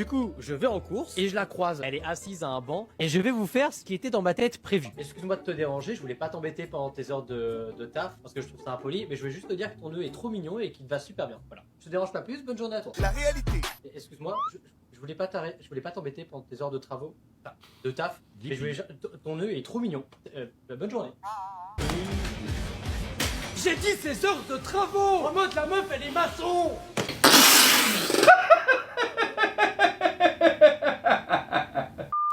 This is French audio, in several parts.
Du coup, je vais en course et je la croise. Elle est assise à un banc et je vais vous faire ce qui était dans ma tête prévu. Excuse-moi de te déranger, je voulais pas t'embêter pendant tes heures de taf parce que je trouve ça impoli, mais je voulais juste te dire que ton nœud est trop mignon et qu'il te va super bien. Voilà. Je te dérange pas plus, bonne journée à toi. La réalité. Excuse-moi, je voulais pas t'embêter pendant tes heures de travaux, enfin, de taf, mais je voulais ton nœud est trop mignon. Bonne journée. J'ai dit ces heures de travaux. En mode la meuf elle est maçon.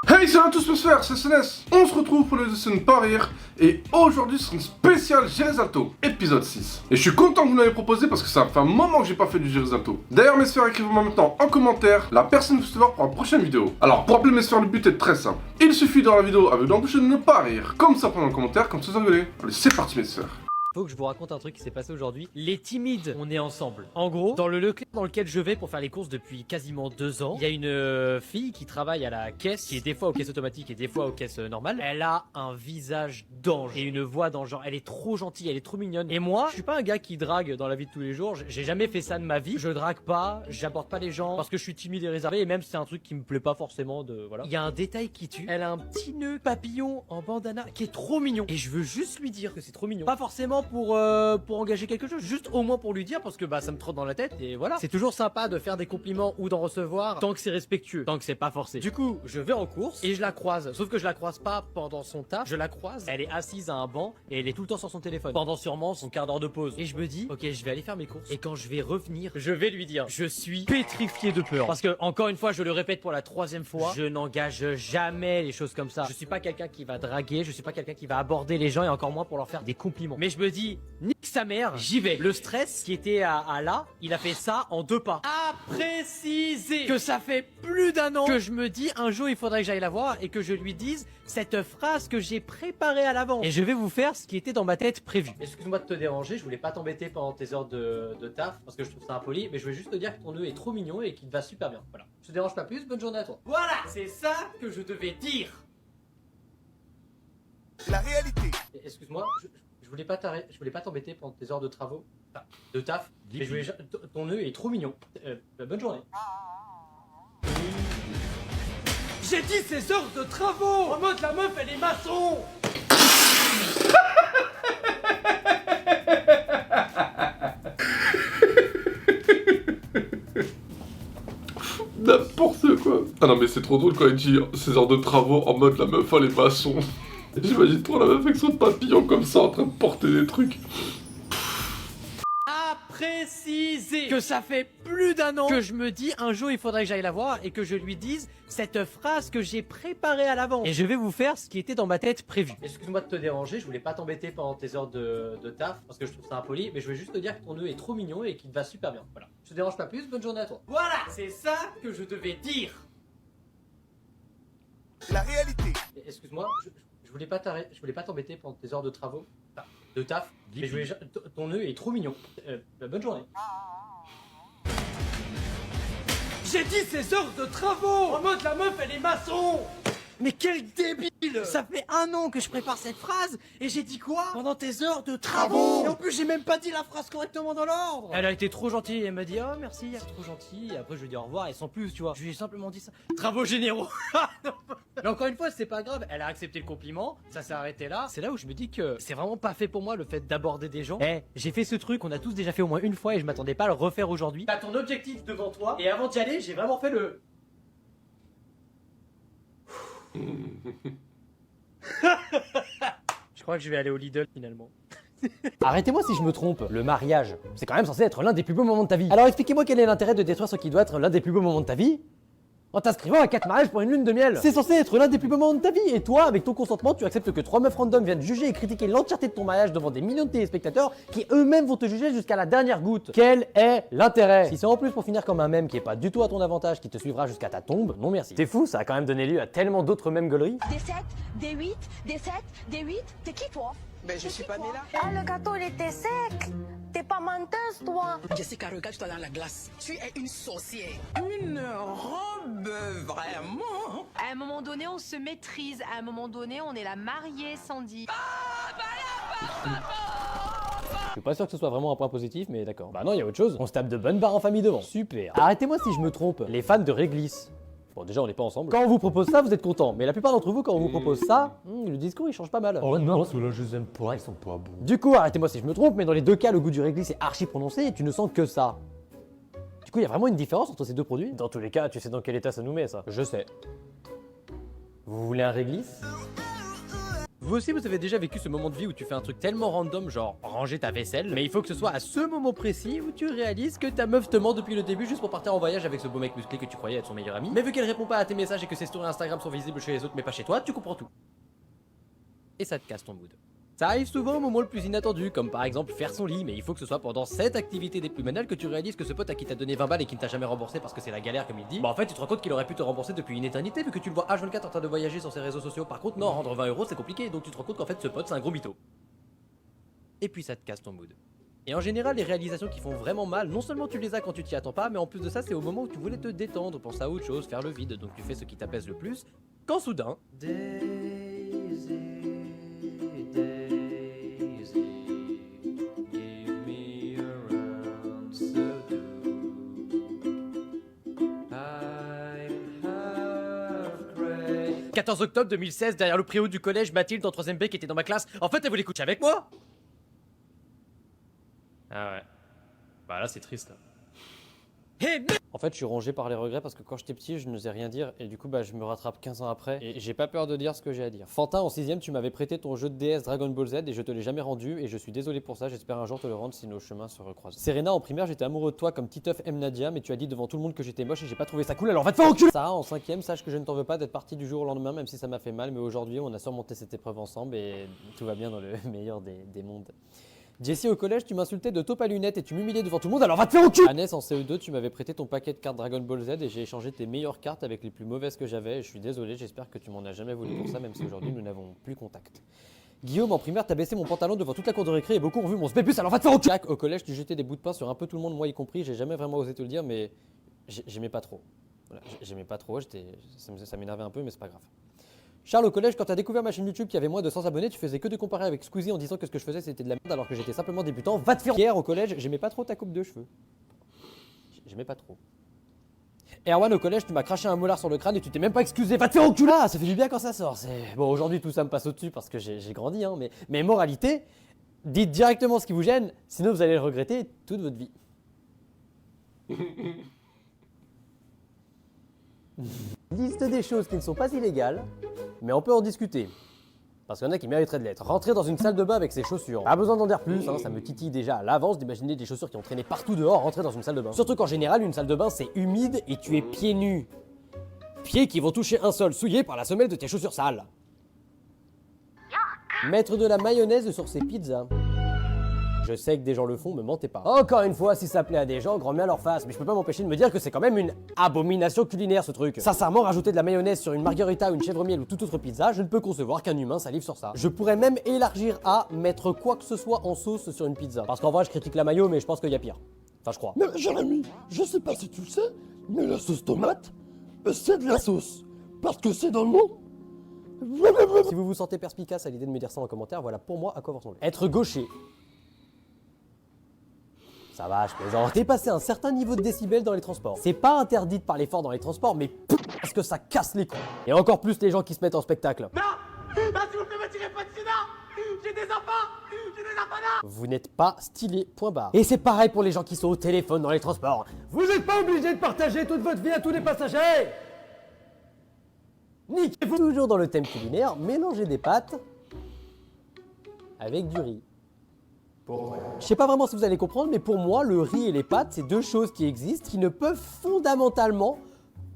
Hey, salut à tous, Sphère, c'est SNS. On se retrouve pour le dessin de pas rire. Et aujourd'hui, c'est une spéciale Gérésalto, épisode 6. Et je suis content que vous l'ayez proposé parce que ça fait un moment que j'ai pas fait du Gérésalto. D'ailleurs, mes sphères, écrivez-moi maintenant en commentaire la personne que vous souhaitez voir pour la prochaine vidéo. Alors, pour appeler mes sphères, le but est très simple. Il suffit dans la vidéo avec l'embouche de ne pas rire. Comme ça, pendant le commentaire, comme ça, vous engueulez. Allez, c'est parti, mes sphères. Faut que je vous raconte un truc qui s'est passé aujourd'hui. Les timides, on est ensemble. En gros, dans le Leclerc dans lequel je vais pour faire les courses depuis quasiment 2 ans, il y a une fille qui travaille à la caisse, qui est des fois aux caisses automatiques et des fois aux caisses normales. Elle a un visage d'ange et une voix d'ange. Elle est trop gentille, elle est trop mignonne. Et moi, je suis pas un gars qui drague dans la vie de tous les jours. J'ai jamais fait ça de ma vie. Je drague pas, j'aborde pas les gens parce que je suis timide et réservé. Et même si c'est un truc qui me plaît pas forcément de voilà. Il y a un détail qui tue. Elle a un petit nœud papillon en bandana qui est trop mignon. Et je veux juste lui dire que c'est trop mignon. Pas forcément pour engager quelque chose, juste au moins pour lui dire parce que bah ça me trotte dans la tête et voilà. C'est toujours sympa de faire des compliments ou d'en recevoir tant que c'est respectueux, tant que c'est pas forcé. Du coup, je vais en course et je la croise. Sauf que je la croise pas pendant son taf, je la croise, elle est assise à un banc et elle est tout le temps sur son téléphone pendant sûrement son quart d'heure de pause. Et je me dis, ok, je vais aller faire mes courses et quand je vais revenir, je vais lui dire, je suis pétrifié de peur parce que encore une fois, je le répète pour la 3e fois, je n'engage jamais les choses comme ça. Je suis pas quelqu'un qui va draguer, je suis pas quelqu'un qui va aborder les gens et encore moins pour leur faire des compliments. Mais je me dis, nique sa mère, j'y vais. Le stress qui était à là, il a fait ça en 2 pas. À préciser que ça fait plus d'1 an que je me dis un jour il faudrait que j'aille la voir et que je lui dise cette phrase que j'ai préparée à l'avance. Et je vais vous faire ce qui était dans ma tête prévu. Excuse-moi de te déranger, je voulais pas t'embêter pendant tes heures de taf parce que je trouve ça impoli, mais je voulais juste te dire que ton nœud est trop mignon et qu'il te va super bien. Voilà. Je te dérange pas plus, bonne journée à toi. Voilà, c'est ça que je devais dire. La réalité. Excuse-moi, je voulais pas t'embêter pendant tes heures de travaux, enfin, de taf, mais je voulais ton nœud est trop mignon. Bonne journée. J'ai dit ces heures de travaux. En mode la meuf elle est maçon. N'importe quoi. Ah non, mais c'est trop drôle quand il dit ces heures de travaux en mode la meuf, elle est maçon. J'imagine trop la meuf avec son papillon comme ça en train de porter des trucs. À préciser que ça fait plus d'1 an que je me dis un jour il faudrait que j'aille la voir et que je lui dise cette phrase que j'ai préparée à l'avance. Et je vais vous faire ce qui était dans ma tête prévu. Excuse-moi de te déranger, je voulais pas t'embêter pendant tes heures de taf parce que je trouve ça impoli, mais je voulais juste te dire que ton nœud est trop mignon et qu'il te va super bien. Voilà. Je te dérange pas plus, bonne journée à toi. Voilà, c'est ça que je devais dire. La réalité. Excuse-moi, je voulais pas t'embêter pendant tes heures de travaux, enfin, de taf, mais je voulais ton nœud est trop mignon. Bonne journée. J'ai dit ces heures de travaux. En mode la meuf elle est maçon. Mais quel débile! Ça fait 1 an que je prépare cette phrase et j'ai dit quoi? Pendant tes heures de travaux! Et en plus j'ai même pas dit la phrase correctement dans l'ordre! Elle a été trop gentille, elle m'a dit oh merci, c'est trop gentil, et après je lui ai dit au revoir et sans plus tu vois. Je lui ai simplement dit ça. Travaux généraux! Mais encore une fois c'est pas grave, elle a accepté le compliment, ça s'est arrêté là. C'est là où je me dis que c'est vraiment pas fait pour moi le fait d'aborder des gens. Eh, j'ai fait ce truc, on a tous déjà fait au moins une fois et je m'attendais pas à le refaire aujourd'hui. T'as ton objectif devant toi et avant d'y aller j'ai vraiment fait le... Je crois que je vais aller au Lidl finalement. Arrêtez-moi si je me trompe, le mariage, c'est quand même censé être l'un des plus beaux moments de ta vie. Alors expliquez-moi quel est l'intérêt de détruire ce qui doit être l'un des plus beaux moments de ta vie en t'inscrivant à 4 mariages pour une lune de miel. C'est censé être l'un des plus beaux moments de ta vie et toi, avec ton consentement, tu acceptes que 3 meufs random viennent juger et critiquer l'entièreté de ton mariage devant des millions de téléspectateurs qui eux-mêmes vont te juger jusqu'à la dernière goutte. Quel est l'intérêt? Si c'est en plus pour finir comme un mème qui est pas du tout à ton avantage, qui te suivra jusqu'à ta tombe, non merci. T'es fou, ça a quand même donné lieu à tellement d'autres mêmes gauleries. Des 7, des 8, des 7, des 8. T'es qui toi? Ben je suis pas né là. Ah, le gâteau il était sec. T'es pas menteuse toi. Jessica, regarde-toi dans la glace. Tu es une sorcière. Une robe, vraiment. À un moment donné, on se maîtrise. À un moment donné, on est la mariée, Sandy. Je suis pas sûr que ce soit vraiment un point positif, mais d'accord. Bah non, il y a autre chose. On se tape de bonnes barres en famille devant. Super. Arrêtez-moi si je me trompe. Les fans de réglisse, Bon, déjà, on n'est pas ensemble. Quand on vous propose ça, vous êtes content. Mais la plupart d'entre vous, quand on vous propose ça, le discours il change pas mal. Oh non, ceux-là, je les aime pas, ils sont pas bons. Du coup, arrêtez-moi si je me trompe, mais dans les deux cas, le goût du réglisse est archi prononcé et tu ne sens que ça. Du coup, il y a vraiment une différence entre ces deux produits. Dans tous les cas, tu sais dans quel état ça nous met, ça. Je sais. Vous voulez un réglisse? Vous aussi, vous avez déjà vécu ce moment de vie où tu fais un truc tellement random, genre ranger ta vaisselle, mais il faut que ce soit à ce moment précis où tu réalises que ta meuf te ment depuis le début juste pour partir en voyage avec ce beau mec musclé que tu croyais être son meilleur ami. Mais vu qu'elle répond pas à tes messages et que ses stories Instagram sont visibles chez les autres mais pas chez toi, tu comprends tout. Et ça te casse ton mood. Ça arrive souvent au moment le plus inattendu, comme par exemple faire son lit, mais il faut que ce soit pendant cette activité des plus banales que tu réalises que ce pote à qui t'a donné 20 balles et qui ne t'a jamais remboursé parce que c'est la galère comme il dit, bah en fait tu te rends compte qu'il aurait pu te rembourser depuis une éternité vu que tu le vois H24 en train de voyager sur ses réseaux sociaux. Par contre non, rendre 20 € c'est compliqué, donc tu te rends compte qu'en fait ce pote c'est un gros mytho. Et puis ça te casse ton mood. Et en général, les réalisations qui font vraiment mal, non seulement tu les as quand tu t'y attends pas, mais en plus de ça, c'est au moment où tu voulais te détendre, penser à autre chose, faire le vide, donc tu fais ce qui t'apaise le plus, quand soudain... Give me a round so do. I'm half crazy. 14 octobre 2016, derrière le préau du collège, Mathilde en 3ème B qui était dans ma classe, en fait elle voulait coucher avec moi. Ah ouais. Bah là c'est triste là. Hey, en fait je suis rongé par les regrets parce que quand j'étais petit je n'osais rien dire et du coup bah je me rattrape 15 ans après et j'ai pas peur de dire ce que j'ai à dire. Fantin en 6ème tu m'avais prêté ton jeu de DS Dragon Ball Z et je te l'ai jamais rendu et je suis désolé pour ça, j'espère un jour te le rendre si nos chemins se recroisent. Serena en primaire j'étais amoureux de toi comme Titeuf aime Nadia mais tu as dit devant tout le monde que j'étais moche et j'ai pas trouvé ça cool alors va te faire enculer. Sarah en 5ème sache que je ne t'en veux pas d'être parti du jour au lendemain même si ça m'a fait mal mais aujourd'hui on a surmonté cette épreuve ensemble et tout va bien dans le meilleur des mondes. Jessie au collège, tu m'insultais de taupe à lunettes et tu m'humiliais devant tout le monde, alors va te faire au cul. Annès en CE2, tu m'avais prêté ton paquet de cartes Dragon Ball Z et j'ai échangé tes meilleures cartes avec les plus mauvaises que j'avais. Je suis désolé, j'espère que tu m'en as jamais voulu pour ça, même si aujourd'hui nous n'avons plus contact. Guillaume en primaire, t'as baissé mon pantalon devant toute la cour de récré et beaucoup ont vu mon spépus, alors va te faire au cul. Jack au collège, tu jetais des bouts de pain sur un peu tout le monde, moi y compris, j'ai jamais vraiment osé te le dire, mais j'aimais pas trop. Voilà, j'aimais pas trop, ça m'énervait un peu, mais c'est pas grave. Charles au collège, quand t'as découvert ma chaîne YouTube qui avait moins de 100 abonnés, tu faisais que de comparer avec Squeezie en disant que ce que je faisais c'était de la merde alors que j'étais simplement débutant. Va te faire. Pierre au collège, j'aimais pas trop ta coupe de cheveux. J'aimais pas trop. Erwan au collège, tu m'as craché un molar sur le crâne et tu t'es même pas excusé. Va te faire enculer. Ah, ça fait du bien quand ça sort. Bon, aujourd'hui tout ça me passe au-dessus parce que j'ai grandi, hein, mais moralité, dites directement ce qui vous gêne, sinon vous allez le regretter toute votre vie. Liste des choses qui ne sont pas illégales, mais on peut en discuter. Parce qu'il y en a qui mériteraient de l'être. Rentrer dans une salle de bain avec ses chaussures. Pas besoin d'en dire plus, hein, ça me titille déjà à l'avance d'imaginer des chaussures qui ont traîné partout dehors rentrer dans une salle de bain. Surtout qu'en général, une salle de bain c'est humide et tu es pieds nus. Pieds qui vont toucher un sol souillé par la semelle de tes chaussures sales. Mettre de la mayonnaise sur ses pizzas. Je sais que des gens le font, me mentez pas. Encore une fois, si ça plaît à des gens, grand bien leur face, mais je peux pas m'empêcher de me dire que c'est quand même une abomination culinaire ce truc. Sincèrement, rajouter de la mayonnaise sur une margarita, une chèvre miel ou toute autre pizza, je ne peux concevoir qu'un humain salive sur ça. Je pourrais même élargir à mettre quoi que ce soit en sauce sur une pizza. Parce qu'en vrai, je critique la mayo, mais je pense qu'il y a pire. Enfin, je crois. Mais Jérémy, je sais pas si tu le sais, mais la sauce tomate, c'est de la sauce. Parce que c'est dans le mot. Si vous vous sentez perspicace à l'idée de me dire ça en commentaire, voilà pour moi à quoi vous ressemblez. Être gaucher. Ça va, je plaisante. Dépasser un certain niveau de décibels dans les transports. C'est pas interdit de parler fort dans les transports, mais parce que ça casse les couilles. Et encore plus les gens qui se mettent en spectacle. Non, s'il vous plaît, me tirez pas de sida. J'ai des enfants là. Vous n'êtes pas stylé, point barre. Et c'est pareil pour les gens qui sont au téléphone dans les transports. Vous n'êtes pas obligé de partager toute votre vie à tous les passagers. Niquez-vous. Toujours dans le thème culinaire, mélangez des pâtes avec du riz. Je sais pas vraiment si vous allez comprendre, mais pour moi, le riz et les pâtes, c'est deux choses qui existent, qui ne peuvent fondamentalement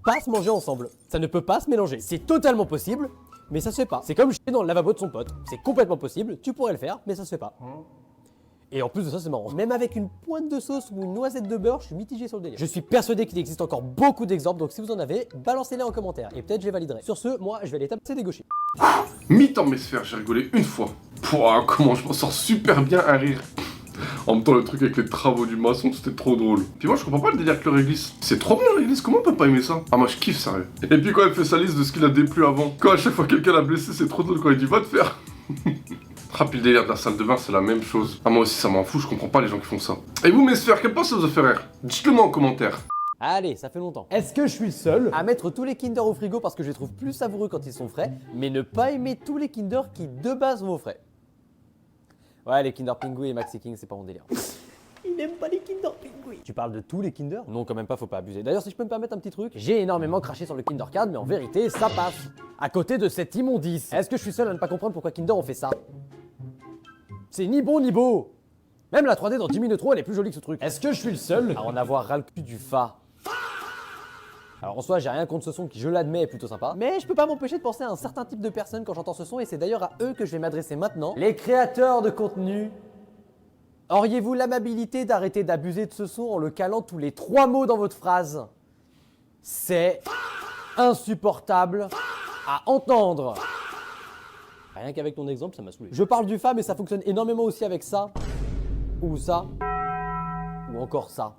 pas se manger ensemble. Ça ne peut pas se mélanger. C'est totalement possible, mais ça se fait pas. C'est comme chier dans le lavabo de son pote. C'est complètement possible, tu pourrais le faire, mais ça se fait pas. Et en plus de ça, c'est marrant. Même avec une pointe de sauce ou une noisette de beurre, je suis mitigé sur le délire. Je suis persuadé qu'il existe encore beaucoup d'exemples, donc si vous en avez, balancez-les en commentaire, et peut-être je les validerai. Sur ce, moi, je vais aller taper des gauchers. Mi-temps mes sphères, j'ai rigolé une fois. Pouah, comment je m'en sors super bien à rire. En même temps, le truc avec les travaux du maçon, c'était trop drôle. Puis moi, je comprends pas le délire avec le réglisse. C'est trop bien le réglisse, comment on peut pas aimer ça? Ah, moi, je kiffe, sérieux. Et puis quand elle fait sa liste de ce qu'il a déplu avant, quand à chaque fois quelqu'un l'a blessé, c'est trop drôle quand il dit va te faire. Puis le délire de la salle de bain, c'est la même chose. Ah, moi aussi, ça m'en fout, je comprends pas les gens qui font ça. Et vous, mes sphères, quelle pense ça vous a fait rire? Dites-le moi en commentaire. Allez, ça fait longtemps. Est-ce que je suis le seul à mettre tous les Kinder au frigo parce que je les trouve plus savoureux quand ils sont frais, mais ne pas aimer tous les Kinder qui de base vont au frais? Ouais, les Kinder Pingui et Maxi King, c'est pas mon délire. Il n'aime pas les Kinder Pingui. Tu parles de tous les Kinder? Non, quand même pas, faut pas abuser. D'ailleurs, si je peux me permettre un petit truc, j'ai énormément craché sur le Kinder Card, mais en vérité, ça passe. À côté de cette immondice. Est-ce que je suis seul à ne pas comprendre pourquoi Kinder ont fait ça? C'est ni bon ni beau. Même la 3D dans 10 minutes trop, elle est plus jolie que ce truc. Est-ce que je suis le seul à en avoir ras le cul du fa? Alors en soi, j'ai rien contre ce son qui, je l'admets, est plutôt sympa. Mais je peux pas m'empêcher de penser à un certain type de personnes quand j'entends ce son, et c'est d'ailleurs à eux que je vais m'adresser maintenant. Les créateurs de contenu. Auriez-vous l'amabilité d'arrêter d'abuser de ce son en le calant tous les 3 mots dans votre phrase? C'est insupportable à entendre. Rien qu'avec ton exemple, ça m'a saoulé. Je parle du fa, mais ça fonctionne énormément aussi avec ça, ou ça, ou encore ça.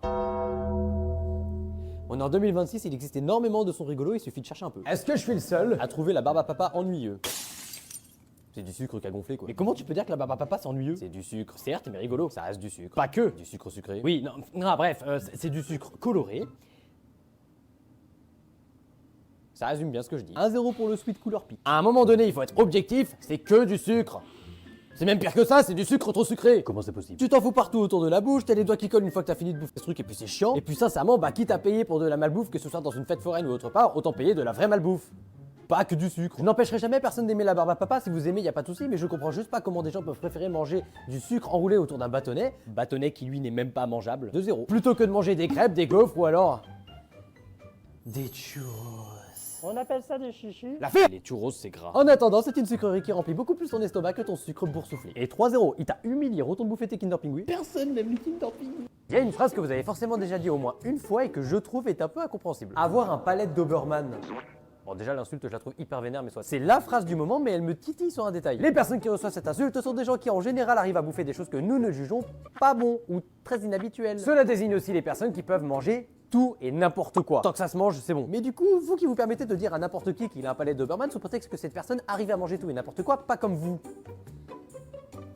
On est en 2026, il existe énormément de sons rigolos, il suffit de chercher un peu. Est-ce que je suis le seul à trouver la barbe à papa ennuyeux? C'est du sucre qui a gonflé quoi. Mais comment tu peux dire que la barbe à papa c'est ennuyeux? C'est du sucre, certes, mais rigolo. Ça reste du sucre. Pas que du sucre sucré. Oui, non bref, c'est du sucre coloré. Ça résume bien ce que je dis. 1-0 pour le sweet couleur pique. À un moment donné, il faut être objectif, c'est que du sucre. C'est même pire que ça, c'est du sucre trop sucré. Comment c'est possible? Tu t'en fous partout autour de la bouche, t'as les doigts qui collent une fois que t'as fini de bouffer ce truc et puis c'est chiant. Et puis sincèrement, bah quitte à payer pour de la malbouffe, que ce soit dans une fête foraine ou autre part, autant payer de la vraie malbouffe. Pas que du sucre. Je n'empêcherai jamais personne d'aimer la barbe à papa, si vous aimez y a pas de souci, mais je comprends juste pas comment des gens peuvent préférer manger du sucre enroulé autour d'un bâtonnet qui lui n'est même pas mangeable, de 0. Plutôt que de manger des crêpes, des gaufres ou alors des churros. On appelle ça des chichis. La fête. Les churros c'est gras. En attendant, c'est une sucrerie qui remplit beaucoup plus ton estomac que ton sucre boursouflé. Et 3-0, il t'a humilié, retourne bouffer tes Kinder Pingui. Personne n'aime les Kinder Pingui. Il y a une phrase que vous avez forcément déjà dit au moins une fois et que je trouve est un peu incompréhensible. Avoir un palais Doberman. Bon déjà l'insulte je la trouve hyper vénère mais soit. C'est la phrase du moment mais elle me titille sur un détail. Les personnes qui reçoivent cette insulte sont des gens qui en général arrivent à bouffer des choses que nous ne jugeons pas bon ou très inhabituelles. Cela désigne aussi les personnes qui peuvent manger tout et n'importe quoi. Tant que ça se mange, c'est bon. Mais du coup, vous qui vous permettez de dire à n'importe qui qu'il a un palais Doberman sous prétexte que cette personne arrive à manger tout et n'importe quoi, pas comme vous.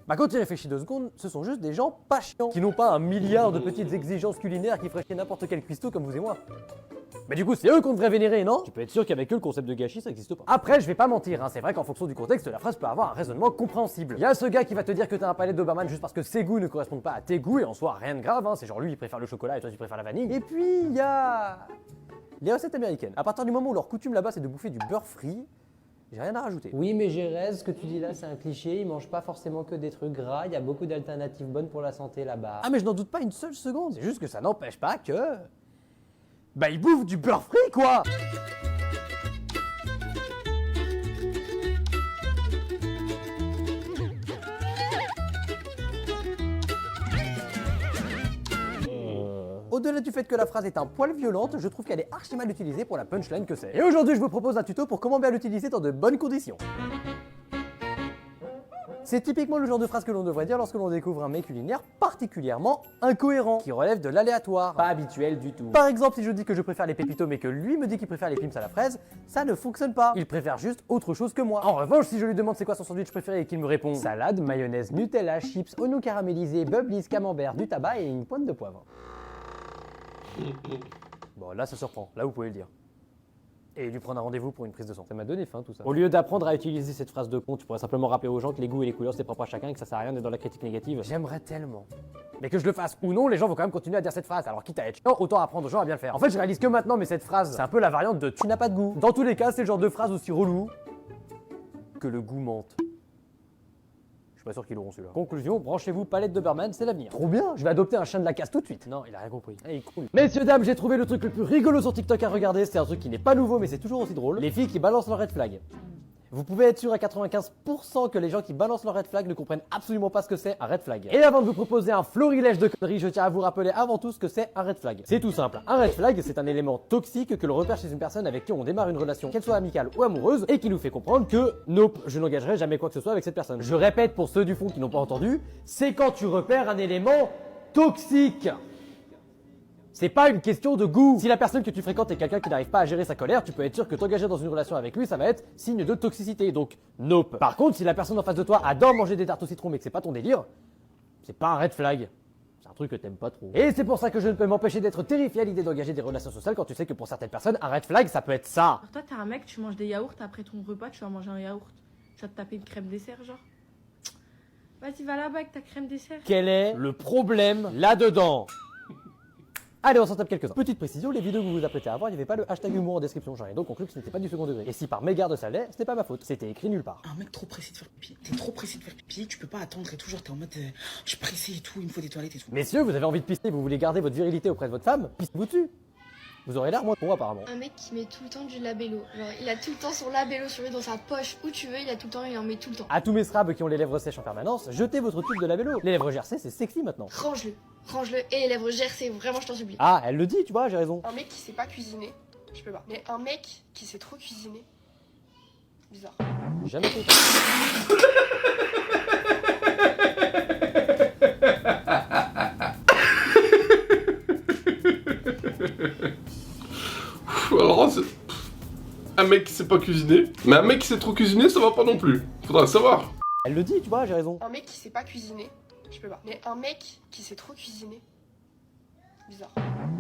Bah quand tu réfléchis 2 secondes, ce sont juste des gens pas chiants, qui n'ont pas 1 milliard de petites exigences culinaires qui feraient chier n'importe quel cuistot comme vous et moi. Mais du coup, c'est eux qu'on devrait vénérer, non? Tu peux être sûr qu'avec eux, le concept de gâchis, ça existe pas. Après, je vais pas mentir, hein, c'est vrai qu'en fonction du contexte, la phrase peut avoir un raisonnement compréhensible. Il y a ce gars qui va te dire que t'as un palais Doberman juste parce que ses goûts ne correspondent pas à tes goûts, et en soi, rien de grave, hein, c'est genre lui, il préfère le chocolat et toi, tu préfères la vanille. Et puis, il y a les recettes américaines. À partir du moment où leur coutume là-bas, c'est de bouffer du beurre frit, j'ai rien à rajouter. Oui, mais Gérès, ce que tu dis là, c'est un cliché, ils mangent pas forcément que des trucs gras, il y a beaucoup d'alternatives bonnes pour la santé là-bas. Ah, mais je n'en doute pas une seule seconde, c'est juste que ça n'empêche pas que... Bah ils bouffent du beurre frit quoi. Au-delà du fait que la phrase est un poil violente, je trouve qu'elle est archi mal utilisée pour la punchline que c'est. Et aujourd'hui je vous propose un tuto pour comment bien l'utiliser dans de bonnes conditions. C'est typiquement le genre de phrase que l'on devrait dire lorsque l'on découvre un mets culinaire particulièrement incohérent, qui relève de l'aléatoire, pas habituel du tout. Par exemple, si je dis que je préfère les pépitos mais que lui me dit qu'il préfère les pims à la fraise, ça ne fonctionne pas. Il préfère juste autre chose que moi. En revanche, si je lui demande c'est quoi son sandwich préféré et qu'il me répond salade, mayonnaise, Nutella, chips, oignons caramélisés, bubblis, camembert, du tabac et une pointe de poivre. Bon, là ça surprend, là vous pouvez le dire. Et lui prendre un rendez-vous pour une prise de sang. Ça m'a donné faim tout ça. Au lieu d'apprendre à utiliser cette phrase de con, tu pourrais simplement rappeler aux gens que les goûts et les couleurs c'est propre à chacun et que ça sert à rien d'être dans la critique négative. J'aimerais tellement. Mais que je le fasse ou non, les gens vont quand même continuer à dire cette phrase. Alors quitte à être chiant, autant apprendre aux gens à bien le faire. En fait, je réalise que maintenant, mais cette phrase, c'est un peu la variante de tu n'as pas de goût. Dans tous les cas, c'est le genre de phrase aussi relou que le goût mente. Je suis pas sûr qu'ils l'auront celui-là. Conclusion, branchez-vous, palette Doberman, c'est l'avenir. Trop bien, je vais adopter un chien de la casse tout de suite. Non, il a rien compris. Ah, il croule. Messieurs, dames, j'ai trouvé le truc le plus rigolo sur TikTok à regarder. C'est un truc qui n'est pas nouveau, mais c'est toujours aussi drôle. Les filles qui balancent leur red flag. Vous pouvez être sûr à 95% que les gens qui balancent leur red flag ne comprennent absolument pas ce que c'est un red flag. Et avant de vous proposer un florilège de conneries, je tiens à vous rappeler avant tout ce que c'est un red flag. C'est tout simple. Un red flag, c'est un élément toxique que l'on repère chez une personne avec qui on démarre une relation, qu'elle soit amicale ou amoureuse, et qui nous fait comprendre que, nope, je n'engagerai jamais quoi que ce soit avec cette personne. Je répète pour ceux du fond qui n'ont pas entendu, c'est quand tu repères un élément toxique. C'est pas une question de goût. Si la personne que tu fréquentes est quelqu'un qui n'arrive pas à gérer sa colère, tu peux être sûr que t'engager dans une relation avec lui, ça va être signe de toxicité. Donc, nope. Par contre, si la personne en face de toi adore manger des tartes au citron mais que c'est pas ton délire, c'est pas un red flag. C'est un truc que t'aimes pas trop. Et c'est pour ça que je ne peux m'empêcher d'être terrifié à l'idée d'engager des relations sociales quand tu sais que pour certaines personnes, un red flag, ça peut être ça. Alors toi, t'es un mec, tu manges des yaourts, après ton repas, tu vas manger un yaourt. Tu vas te taper une crème dessert, genre. Vas-y, va là-bas avec ta crème dessert. Quel est le problème là-dedans? Allez, on s'en tape quelques-uns. Petite précision, les vidéos que vous vous apprêtez à voir, il n'y avait pas le hashtag humour en description. J'en ai donc conclu que ce n'était pas du second degré. Et si par mégarde ça l'est, c'était pas ma faute. C'était écrit nulle part. Un mec trop pressé de faire pipi. T'es trop pressé de faire pipi, tu peux pas attendre et tout. Genre, t'es en mode. Je suis pressé et tout, il me faut des toilettes et tout. Messieurs, vous avez envie de pisser, vous voulez garder votre virilité auprès de votre femme, pissez-vous dessus. Vous aurez l'air moins con apparemment. Un mec qui met tout le temps du labello. Genre, il a tout le temps son labello sur lui dans sa poche, où tu veux, il a tout le temps, il en met tout le temps. À tous mes strabs qui ont les lèvres sèches en permanence, jetez votre tube de labello. Les lèvres gercées, c'est sexy maintenant. Range-le, range-le. Et les lèvres gercées, vraiment, je t'en supplie. Ah, elle le dit, tu vois, j'ai raison. Un mec qui sait pas cuisiner, je peux pas. Mais un mec qui sait trop cuisiner, bizarre. Jamais fait. Alors, c'est... un mec qui sait pas cuisiner, mais un mec qui sait trop cuisiner, ça va pas non plus. Faudra le savoir. Elle le dit, tu vois, j'ai raison. Un mec qui sait pas cuisiner, je peux pas. Mais un mec qui sait trop cuisiner, bizarre.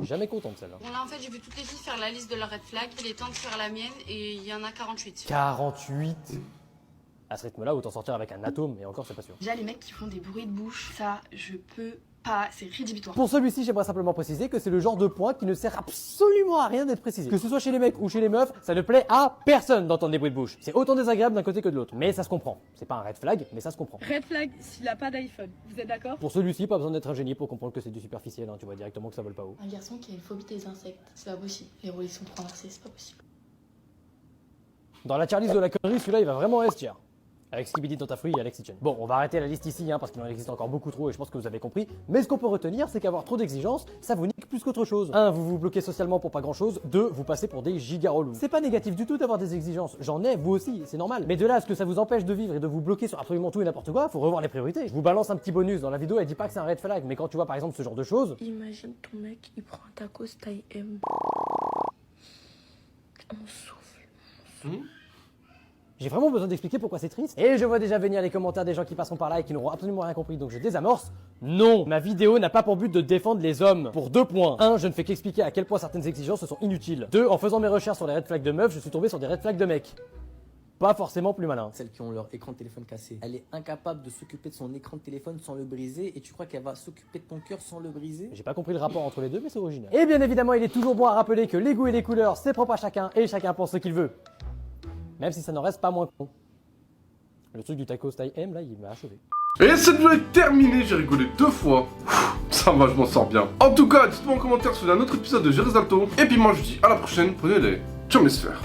Jamais content de celle-là. Bon là en fait j'ai vu toutes les filles faire la liste de leurs red flags, il est temps de faire la mienne et il y en a 48. 48. À ce rythme-là, autant sortir avec un atome, et encore, c'est pas sûr. Déjà, les mecs qui font des bruits de bouche, ça, je peux pas, c'est rédhibitoire. Pour celui-ci, j'aimerais simplement préciser que c'est le genre de point qui ne sert absolument à rien d'être précisé. Que ce soit chez les mecs ou chez les meufs, ça ne plaît à personne d'entendre des bruits de bouche. C'est autant désagréable d'un côté que de l'autre. Mais ça se comprend. C'est pas un red flag, mais ça se comprend. Red flag s'il a pas d'iPhone. Vous êtes d'accord? Pour celui-ci, pas besoin d'être un génie pour comprendre que c'est du superficiel, hein. Tu vois directement que ça vole pas haut. Un garçon qui a une phobie des insectes, c'est pas possible. Les rôles ils sont trop inversés, c'est pas possible. Dans la Charlize de la connerie, celui-là, il va vraiment S tier. Avec Skibidi dans ta fruit et Alex Kitchen. Bon, on va arrêter la liste ici, hein, parce qu'il en existe encore beaucoup trop et je pense que vous avez compris. Mais ce qu'on peut retenir, c'est qu'avoir trop d'exigences, ça vous nique plus qu'autre chose. 1. Vous vous bloquez socialement pour pas grand chose. 2. Vous passez pour des giga relous. C'est pas négatif du tout d'avoir des exigences. J'en ai, vous aussi, c'est normal. Mais de là à ce que ça vous empêche de vivre et de vous bloquer sur absolument tout et n'importe quoi, faut revoir les priorités. Je vous balance un petit bonus dans la vidéo, elle dit pas que c'est un red flag, mais quand tu vois par exemple ce genre de choses. Imagine ton mec, il prend un tacos taille M. On souffle. J'ai vraiment besoin d'expliquer pourquoi c'est triste. Et je vois déjà venir les commentaires des gens qui passeront par là et qui n'auront absolument rien compris, donc je désamorce. Non, ma vidéo n'a pas pour but de défendre les hommes. Pour 2 points. 1, je ne fais qu'expliquer à quel point certaines exigences sont inutiles. 2, en faisant mes recherches sur les red flags de meufs, je suis tombé sur des red flags de mecs. Pas forcément plus malin. Celles qui ont leur écran de téléphone cassé. Elle est incapable de s'occuper de son écran de téléphone sans le briser et tu crois qu'elle va s'occuper de ton cœur sans le briser? J'ai pas compris le rapport entre les deux, mais c'est original. Et bien évidemment, il est toujours bon à rappeler que les goûts et les couleurs, c'est propre à chacun et chacun pense ce qu'il veut. Même si ça n'en reste pas moins con. Le truc du tacos taille M, là, il m'a achevé. Et cette vidéo est terminée, j'ai rigolé 2 fois. Ça va, je m'en sors bien. En tout cas, dites-moi en commentaire sur un autre épisode de Jérésalto. Et puis moi, je vous dis à la prochaine. Prenez les ciao mes sphères.